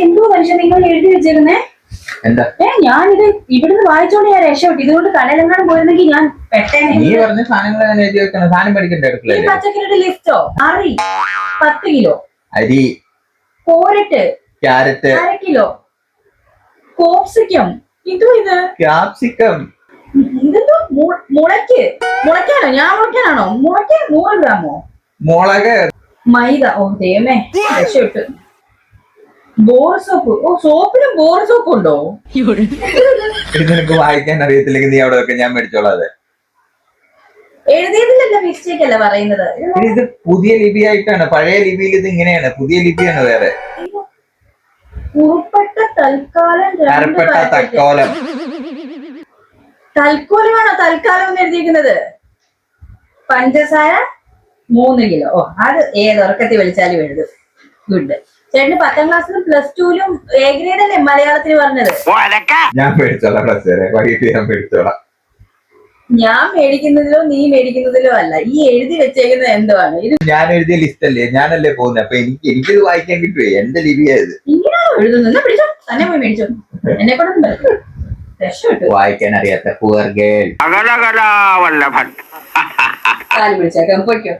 എന്തോ മനുഷ്യൻ നിങ്ങൾ എഴുതി വെച്ചേക്കുന്നേ? എന്താ ഞാനിത് ഇവിടുന്ന് വായിച്ചോണ്ട് ഞാൻ രക്ഷപ്പെട്ടു. ഇതുകൊണ്ട് കടയിലെങ്ങാനും പോയിരുന്നെങ്കിൽ ഞാൻ പെട്ടേനെ. നീ പറഞ്ഞ സാധനങ്ങൾ എഴുതി വെക്കണം. സാധനം മേടിക്കണ്ടേ അടുക്കള? പച്ചക്കറിയുടെ ലിസ്റ്റോ? അറി 10 കിലോ, അരി, കോരറ്റ് ക്യാരറ്റ് 1/2 കിലോ, കോപ്സിക്കം, ക്യാപ്സിക്കം, ഇതെന്തോ മുളയ്ക്കാനോ? ഞാൻ മുളയ്ക്കാനാണോ? മുളയ്ക്കാൻ 100 ഗ്രാമോ? മുളക്, മൈദ. ഓ ദൈവമേ, രക്ഷപ്പെട്ടു. Bore soap. ഓ, സോപ്പിനും ബോർ സോപ്പ് ഉണ്ടോ? നിനക്ക് വായിക്കാൻ അറിയത്തില്ലെങ്കിൽ നീ അവിടെ വെക്ക, ഞാൻ മേടിച്ചോളാതെ. എഴുതിയതിലല്ല മിസ്റ്റേക്ക് അല്ല പറയുന്നത്. ഇത് പുതിയ ലിപിയായിട്ടാണ്. പഴയ ലിപിയിൽ ഇത് ഇങ്ങനെയാണ്, പുതിയ ലിപിയാണ് വേറെ. ഉറുപ്പെട്ട തൽക്കാലം തക്കോലം. തൽക്കാലമാണോ തൽക്കാലം എന്ന് എഴുതിയിരിക്കുന്നത്? പഞ്ചസാര 3 കിലോ. ഓ, അത് ഏതൊറക്കത്തിൽ വിളിച്ചാലും എഴുതും. ഗുഡ്. ചേട്ടന് 10ാം ക്ലാസ്സിലും +2ലും A ഗ്രേഡ് അല്ലേ മലയാളത്തിന് പറഞ്ഞത്? ഞാൻ മേടിച്ചോളാം പ്ലസ് വരെ. വൈകിട്ട് ഞാൻ മേടിച്ചോളാം. ഞാൻ മേടിക്കുന്നതിലോ നീ മേടിക്കുന്നതിലോ അല്ല, ഈ എഴുതി വെച്ചേക്കുന്നത് എന്തുവാണ്? ഞാൻ എഴുതിയ ലിസ്റ്റ് അല്ലേ, ഞാനല്ലേ പോകുന്നത്. അപ്പൊ എനിക്കിത് വായിക്കാൻ കിട്ടുവേ. എന്റെ ലിപിയായത്. ഇങ്ങനെയാണോ എഴുതുന്നത്? പിടിച്ചോ, തന്നെ പോയി മേടിച്ചോ. എന്നെ കൊണ്ടൊന്നും രക്ഷപ്പെട്ടു. വായിക്കാൻ അറിയാത്ത പുവർ ഗേൾ. കാല് പിടിച്ചേക്കാം, പൊയ്ക്കോ.